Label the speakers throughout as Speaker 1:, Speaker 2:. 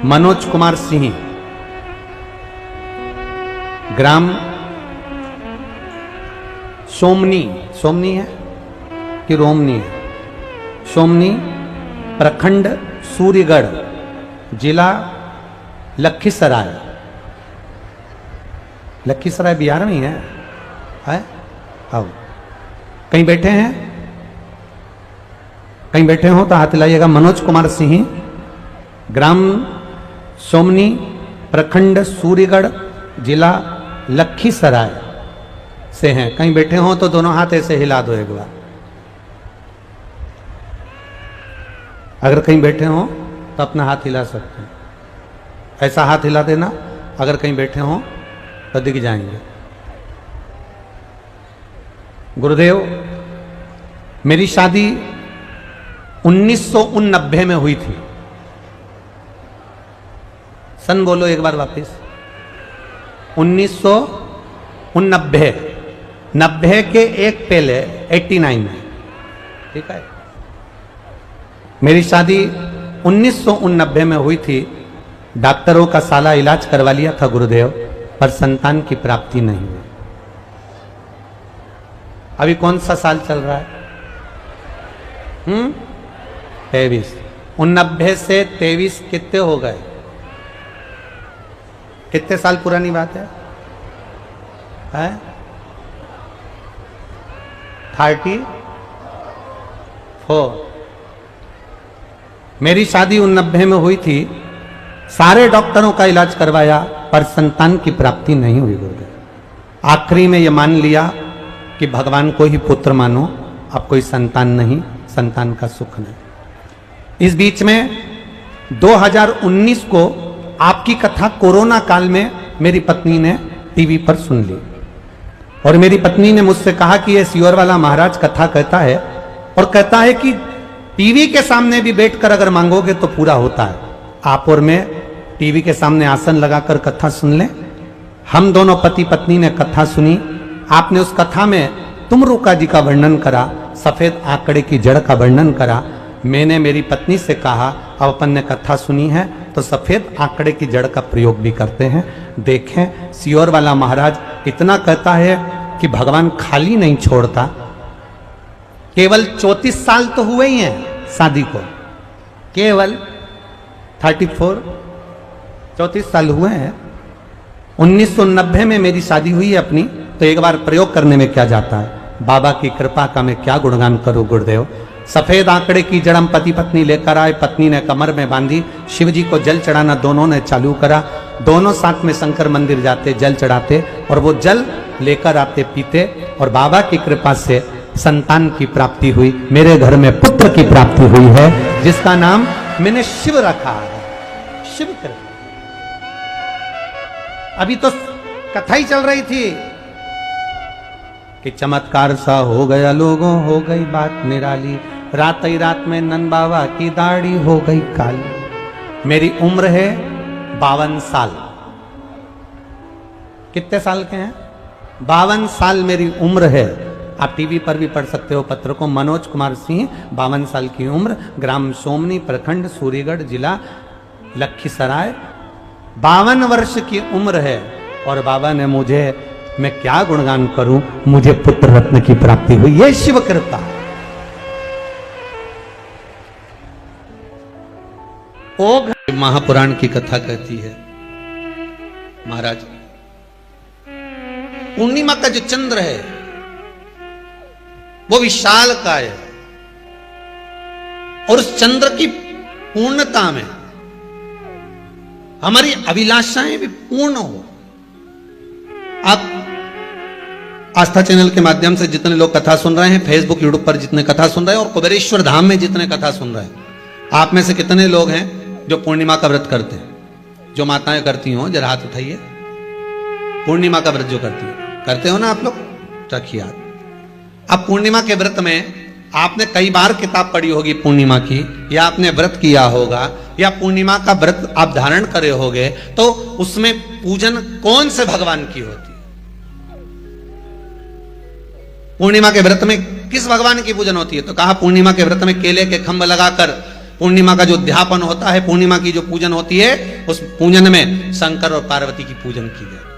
Speaker 1: मनोज कुमार सिंह, ग्राम सोमनी, सोमनी है कि रोमनी है, सोमनी, प्रखंड सूर्यगढ़, जिला लखीसराय। लखीसराय बिहार में ही है? आओ, कहीं बैठे हैं? कहीं बैठे हो तो हाथ हिलाइएगा। मनोज कुमार सिंह, ग्राम सोमनी, प्रखंड सूर्यगढ़, जिला लखीसराय से हैं। कहीं बैठे हो तो दोनों हाथ ऐसे हिला दो एक बार। अगर कहीं बैठे हो तो अपना हाथ हिला सकते हैं, ऐसा हाथ हिला देना। अगर कहीं बैठे हो तो दिख जाएंगे। गुरुदेव, मेरी शादी 1989 में हुई थी। सन बोलो एक बार वापस। 1989, 90 के एक पहले 89 में, ठीक है। मेरी शादी 1989 में हुई थी। डॉक्टरों का साला इलाज करवा लिया था गुरुदेव, पर संतान की प्राप्ति नहीं हुई। अभी कौन सा साल चल रहा है? 23। 89 से 23 कितने हो गए? कितने साल पुरानी बात है? 34। मेरी शादी 89 में हुई थी। सारे डॉक्टरों का इलाज करवाया पर संतान की प्राप्ति नहीं हुई गुरुदेव। आखिरी में यह मान लिया कि भगवान को ही पुत्र मानो, अब कोई संतान नहीं, संतान का सुख नहीं। इस बीच में 2019 को आपकी कथा कोरोना काल में मेरी पत्नी ने टीवी पर सुन ली और मेरी पत्नी ने मुझसे कहा कि ये सियोर वाला महाराज कथा कहता है और कहता है कि टीवी के सामने भी बैठकर अगर मांगोगे तो पूरा होता है। आप और मैं टीवी के सामने आसन लगाकर कथा सुन लें। हम दोनों पति पत्नी ने कथा सुनी। आपने उस कथा में तुमरुका जी का वर्णन करा, सफेद आंकड़े की जड़ का वर्णन करा। मैंने मेरी पत्नी से कहा अब अपन ने कथा सुनी है तो सफेद आंकड़े की जड़ का प्रयोग भी करते हैं। देखें, सियोर वाला महाराज इतना कहता है कि भगवान खाली नहीं छोड़ता। केवल 34 साल तो हुए ही हैं शादी को, केवल 34 साल हुए हैं। 1990 में मेरी शादी हुई है अपनी, तो एक बार प्रयोग करने में क्या जाता है। बाबा की कृपा का मैं क्या गुणगान करूं गुरुदेव। सफेद आंकड़े की जड़म पति पत्नी लेकर आए, पत्नी ने कमर में बांधी, शिव जी को जल चढ़ाना दोनों ने चालू करा। दोनों साथ में शंकर मंदिर जाते, जल चढ़ाते और वो जल लेकर आते, पीते और बाबा की कृपा से संतान की प्राप्ति हुई। मेरे घर में पुत्र की प्राप्ति हुई है जिसका नाम मैंने शिव रखा है। शिव कृपा। अभी तो कथा ही चल रही थी कि चमत्कार सा हो गया लोगों, हो गई बात निराली, रात ही रात में नंद बाबा की दाढ़ी हो गई काली। मेरी उम्र है 52 साल। कितने साल के हैं? 52 साल मेरी उम्र है। आप टीवी पर भी पढ़ सकते हो पत्र को। मनोज कुमार सिंह, 52 साल की उम्र, ग्राम सोमनी, प्रखंड सूर्यगढ़, जिला लखीसराय। 52 वर्ष की उम्र है और बाबा ने मुझे, मैं क्या गुणगान करूं, मुझे पुत्र रत्न की प्राप्ति हुई। यह शिव कृपा। ओघ महापुराण की कथा कहती है महाराज, पूर्णिमा का जो चंद्र है वो विशाल का है और उस चंद्र की पूर्णता में हमारी अभिलाषाएं भी पूर्ण हो। आप आस्था चैनल के माध्यम से जितने लोग कथा सुन रहे हैं, फेसबुक यूट्यूब पर जितने कथा सुन रहे हैं और कुबेरेश्वर धाम में जितने कथा सुन रहे हैं, आप में से कितने लोग हैं जो पूर्णिमा का व्रत करते हैं? जो माताएं करती हो जरा हाथ उठाइए। पूर्णिमा का व्रत जो करते हो ना आप लोग, रखिए हाथ। अब पूर्णिमा के व्रत में आपने कई बार किताब पढ़ी होगी पूर्णिमा की, या आपने व्रत किया होगा, या पूर्णिमा का व्रत आप धारण करे होगे, तो उसमें पूजन कौन से भगवान की होती है? पूर्णिमा के व्रत में किस भगवान की पूजन होती है? तो कहा पूर्णिमा के व्रत में केले के खंभ लगाकर पूर्णिमा का जो अध्यापन होता है, पूर्णिमा की जो पूजन होती है, उस पूजन में शंकर और पार्वती की पूजन की जाती है,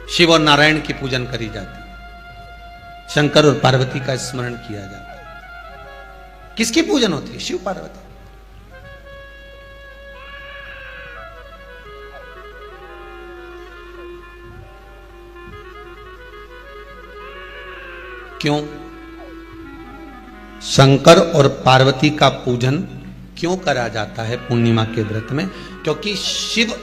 Speaker 1: शिव और नारायण की पूजन करी जाती है, शंकर और पार्वती का स्मरण किया जाता है। किसकी पूजन होती है? शिव पार्वती। क्यों शंकर और पार्वती का पूजन क्यों करा जाता है पूर्णिमा के व्रत में? क्योंकि शिव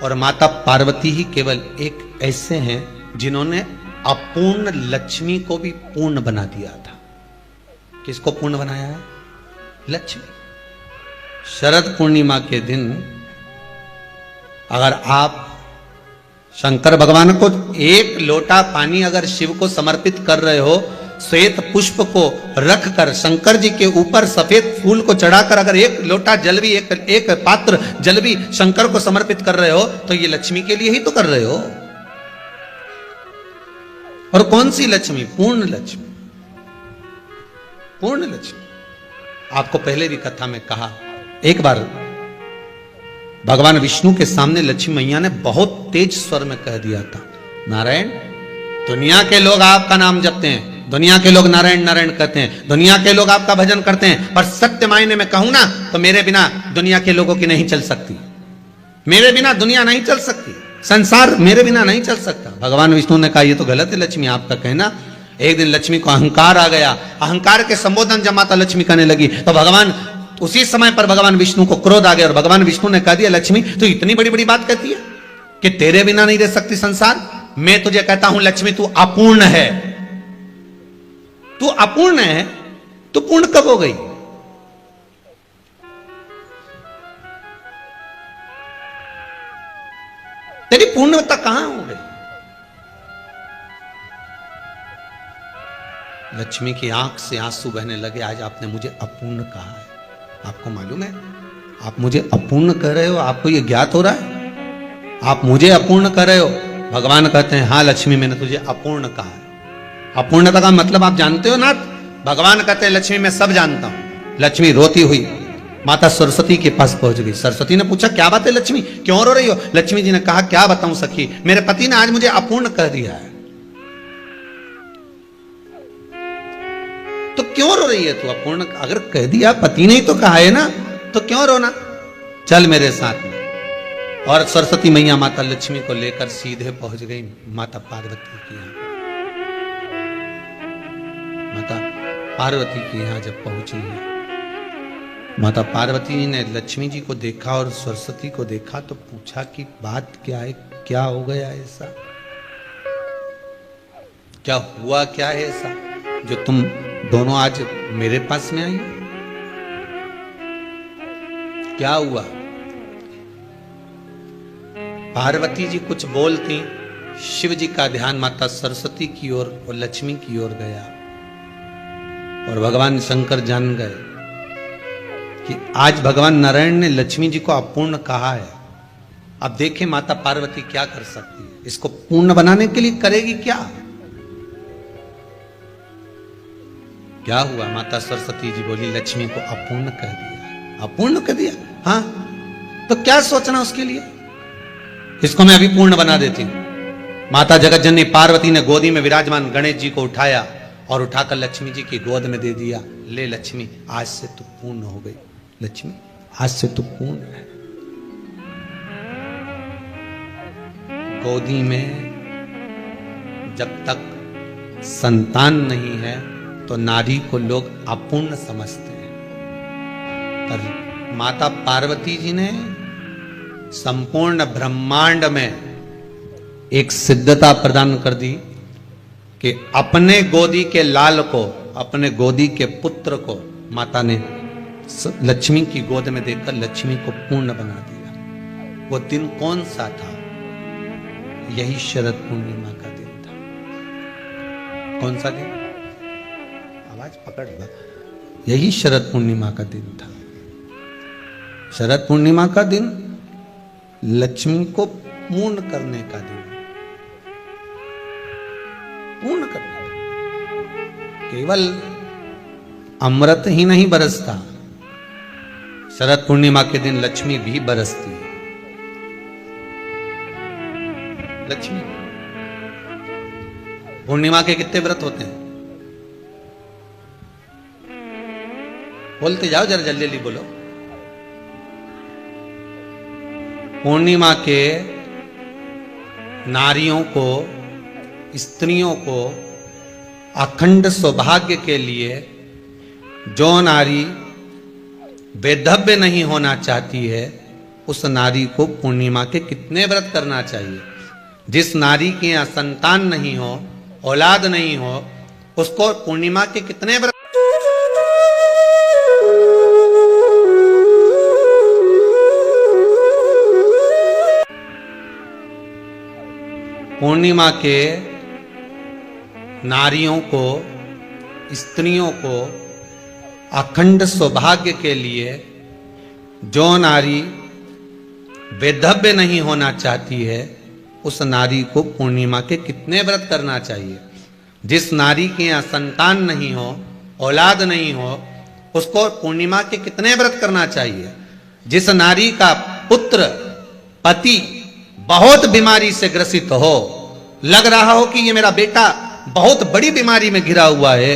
Speaker 1: और माता पार्वती ही केवल एक ऐसे हैं जिन्होंने अपूर्ण लक्ष्मी को भी पूर्ण बना दिया था। किसको पूर्ण बनाया है? लक्ष्मी। शरद पूर्णिमा के दिन अगर आप शंकर भगवान को एक लोटा पानी अगर शिव को समर्पित कर रहे हो, श्वेत पुष्प को रखकर शंकर जी के ऊपर सफेद फूल को चढ़ाकर अगर एक लोटा जल भी, एक पात्र जल भी शंकर को समर्पित कर रहे हो, तो ये लक्ष्मी के लिए ही तो कर रहे हो। और कौन सी लक्ष्मी? पूर्ण लक्ष्मी। पूर्ण लक्ष्मी। आपको पहले भी कथा में कहा, एक बार भगवान विष्णु के सामने लक्ष्मी मैया ने बहुत तेज स्वर में कह दिया था, नारायण, दुनिया के लोग आपका नाम जपते हैं, दुनिया के लोग नारायण नारायण कहते हैं, दुनिया के लोग आपका भजन करते हैं, पर सत्य मायने में कहूं ना तो मेरे बिना दुनिया के लोगों की नहीं चल सकती, मेरे बिना दुनिया नहीं चल सकती, संसार मेरे बिना नहीं चल सकता। भगवान विष्णु ने कहा, ये तो गलत है लक्ष्मी आपका कहना। एक दिन लक्ष्मी को अहंकार आ गया, अहंकार के संबोधन जब माता लक्ष्मी करने लगी तो भगवान, उसी समय पर भगवान विष्णु को क्रोध आ गया और भगवान विष्णु ने कह दिया, लक्ष्मी तू इतनी बड़ी बड़ी बात कहती है कि तेरे बिना नहीं रह सकती संसार। मैं तुझे कहता हूं लक्ष्मी, तू अपूर्ण है, तू अपूर्ण है, तू पूर्ण कब हो गई? तेरी पूर्णता कहां हो गई? लक्ष्मी की आंख से आंसू बहने लगे, आज आपने मुझे अपूर्ण कहा है। आपको मालूम है आप मुझे अपूर्ण कह रहे हो? आपको यह ज्ञात हो रहा है आप मुझे अपूर्ण कह रहे हो? भगवान कहते हैं, हां लक्ष्मी, मैंने तुझे अपूर्ण कहा है। अपूर्णता का मतलब आप जानते हो ना? भगवान कहते हैं, लक्ष्मी मैं सब जानता हूं। लक्ष्मी रोती हुई माता सरस्वती के पास पहुंच गई। सरस्वती ने पूछा, क्या बात है लक्ष्मी, क्यों रो रही हो? लक्ष्मी जी ने कहा, क्या बताऊं सखी, मेरे पति ने आज मुझे अपूर्ण कह दिया है। तो क्यों रो रही है तू? अपूर्ण अगर कह दिया, पति ने ही तो कहा है ना, तो क्यों रोना? चल मेरे साथ में। और सरस्वती मैया माता लक्ष्मी को लेकर सीधे पहुंच गई माता पार्वती के यहां। माता पार्वती के यहां जब पहुंची है, माता पार्वती ने लक्ष्मी जी को देखा और सरस्वती को देखा तो पूछा कि बात क्या है, क्या हो गया ऐसा, क्या हुआ, क्या है ऐसा जो तुम दोनों आज मेरे पास में आई? क्या हुआ? पार्वती जी कुछ बोलती, शिव जी का ध्यान माता सरस्वती की ओर और लक्ष्मी की ओर गया और भगवान शंकर जान गए कि आज भगवान नारायण ने लक्ष्मी जी को अपूर्ण कहा है। अब देखें माता पार्वती क्या कर सकती है, इसको पूर्ण बनाने के लिए करेगी क्या? क्या हुआ? माता सरस्वती जी बोली, लक्ष्मी को अपूर्ण कह दिया। अपूर्ण कह दिया? हाँ, तो क्या सोचना उसके लिए, इसको मैं अभी पूर्ण बना देती हूं। माता जगत जननी पार्वती ने गोदी में विराजमान गणेश जी को उठाया और उठाकर लक्ष्मी जी की गोद में दे दिया। ले लक्ष्मी, आज से तू पूर्ण हो गई। लक्ष्मी, आज से तू पूर्ण है। गोदी में जब तक संतान नहीं है तो नारी को लोग अपूर्ण समझते हैं, पर माता पार्वती जी ने संपूर्ण ब्रह्मांड में एक सिद्धता प्रदान कर दी कि अपने गोदी के लाल को, अपने गोदी के पुत्र को माता ने लक्ष्मी की गोद में देकर लक्ष्मी को पूर्ण बना दिया। वो दिन कौन सा था? यही शरद पूर्णिमा का दिन था। कौन सा दिन? आवाज पकड़ लो। यही शरद पूर्णिमा का दिन था। शरद पूर्णिमा का दिन लक्ष्मी को पूर्ण करने का दिन, पूर्ण करने का। केवल अमृत ही नहीं बरसता, शरद पूर्णिमा के दिन लक्ष्मी भी बरसती है। लक्ष्मी पूर्णिमा के कितने व्रत होते हैं? बोलते जाओ जरा, जल्दी जल्दी बोलो। पूर्णिमा के नारियों को, स्त्रियों को अखंड सौभाग्य के लिए जो नारी वैधव्य नहीं होना चाहती है, उस नारी को पूर्णिमा के कितने व्रत करना चाहिए? जिस नारी के यहाँ संतान नहीं हो, औलाद नहीं हो, उसको पूर्णिमा के कितने व्रत? पूर्णिमा के नारियों को, स्त्रियों को अखंड सौभाग्य के लिए जो नारी वैधव्य नहीं होना चाहती है, उस नारी को पूर्णिमा के कितने व्रत करना चाहिए? जिस नारी के यहाँ संतान नहीं हो, औलाद नहीं हो, उसको पूर्णिमा के कितने व्रत करना चाहिए? जिस नारी का पुत्र, पति बहुत बीमारी से ग्रसित हो, लग रहा हो कि ये मेरा बेटा बहुत बड़ी बीमारी में घिरा हुआ है,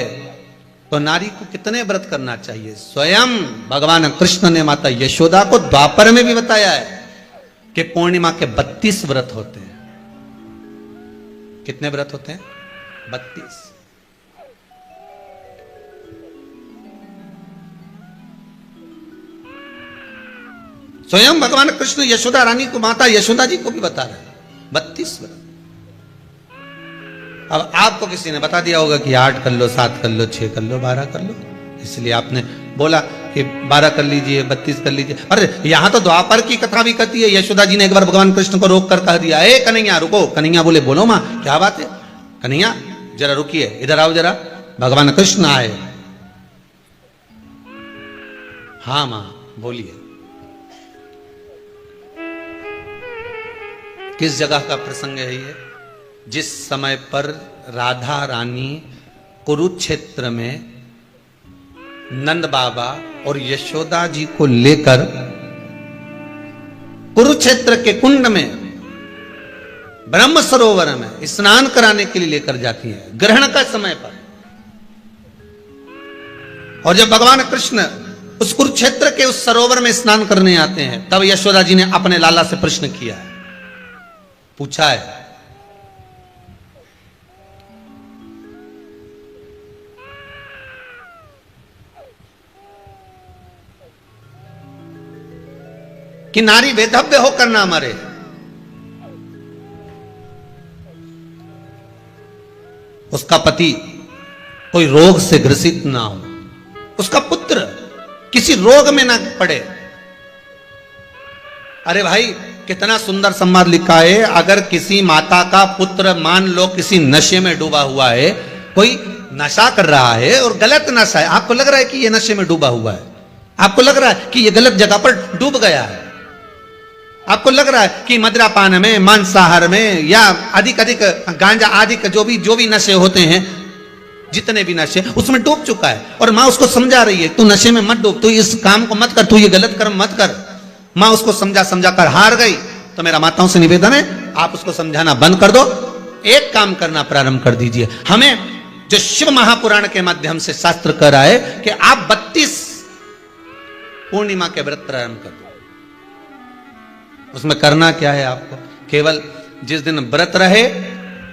Speaker 1: तो नारी को कितने व्रत करना चाहिए? स्वयं भगवान कृष्ण ने माता यशोदा को द्वापर में भी बताया है कि पूर्णिमा के 32 व्रत होते हैं। कितने व्रत होते हैं? 32। स्वयं भगवान कृष्ण यशोदा रानी को, माता यशोदा जी को भी बता रहे हैं 32 व्रत। अब आपको किसी ने बता दिया होगा कि 8 कर लो, 7 कर लो, 6 कर लो, 12 कर लो, इसलिए आपने बोला कि 12 कर लीजिए, 32 कर लीजिए। अरे यहां तो द्वापर की कथा भी कहती है। यशोदा जी ने एक बार भगवान कृष्ण को रोक कर कह दिया, ए कन्हैया रुको। कन्हैया बोले, बोलो मां क्या बात है? कन्हैया जरा रुकिए, इधर आओ जरा। भगवान कृष्ण आए। हाँ मां बोलिए। किस जगह का प्रसंग है ये? जिस समय पर राधा रानी कुरुक्षेत्र में नंद बाबा और यशोदा जी को लेकर कुरुक्षेत्र के कुंड में, ब्रह्म सरोवर में स्नान कराने के लिए लेकर जाती है, ग्रहण का समय पर। और जब भगवान कृष्ण उस कुरुक्षेत्र के उस सरोवर में स्नान करने आते हैं, तब यशोदा जी ने अपने लाला से प्रश्न किया है, पूछा है कि नारी वैधव्य होकर ना मरे। उसका पति कोई रोग से ग्रसित ना हो, उसका पुत्र किसी रोग में ना पड़े। अरे भाई कितना सुंदर संवाद लिखा है। अगर किसी माता का पुत्र मान लो किसी नशे में डूबा हुआ है, कोई नशा कर रहा है और गलत नशा है, आपको लग रहा है कि ये नशे में डूबा हुआ है, आपको लग रहा है कि ये गलत जगह पर डूब गया है, आपको लग रहा है कि मदिरापान में, मांसाहार में या अधिक गांजा आदि जो भी नशे होते हैं, जितने भी नशे, उसमें डूब चुका है। और माँ उसको समझा रही है, तू नशे में मत डूब, तू इस काम को मत कर, तू ये गलत कर्म मत कर। माँ उसको समझा कर हार गई। तो मेरा माताओं से निवेदन है, आप उसको समझाना बंद कर दो, एक काम करना प्रारंभ कर दीजिए। हमें जो शिव महापुराण के माध्यम से शास्त्र कह रहा है कि आप 32 पूर्णिमा के व्रत प्रारंभ कर दो। उसमें करना क्या है आपको? केवल जिस दिन व्रत रहे,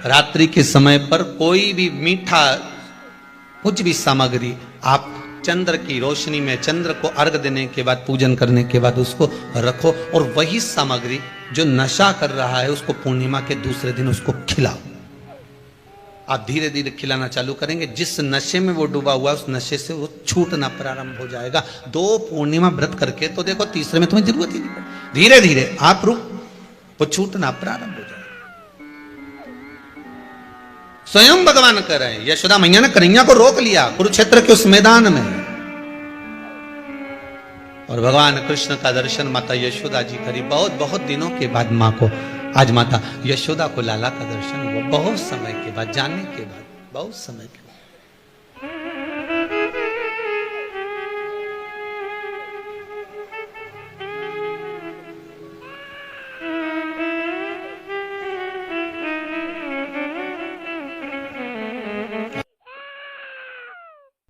Speaker 1: रात्रि के समय पर कोई भी मीठा, कुछ भी सामग्री आप चंद्र की रोशनी में, चंद्र को अर्घ देने के बाद, पूजन करने के बाद उसको रखो, और वही सामग्री जो नशा कर रहा है उसको पूर्णिमा के दूसरे दिन उसको खिलाओ। आप धीरे धीरे खिलाना चालू करेंगे, जिस नशे में वो डूबा हुआ उस नशे से वो छूटना प्रारंभ हो जाएगा। 2 पूर्णिमा व्रत करके तो देखो, तीसरे में तुम्हें जरूरत ही नहीं पड़ेगी। धीरे धीरे आप रुक, वो छूटना प्रारंभ हो जाएगा। स्वयं भगवान कर रहे हैं। यशोदा मैया ने कन्हैया को रोक लिया कुरुक्षेत्र के उस मैदान में, और भगवान कृष्ण का दर्शन माता यशोदा जी करी। बहुत बहुत दिनों के बाद माँ को, आज माता यशोदा को लाला का दर्शन हुआ, बहुत समय के बाद, जानने के बाद, बहुत समय के बाद।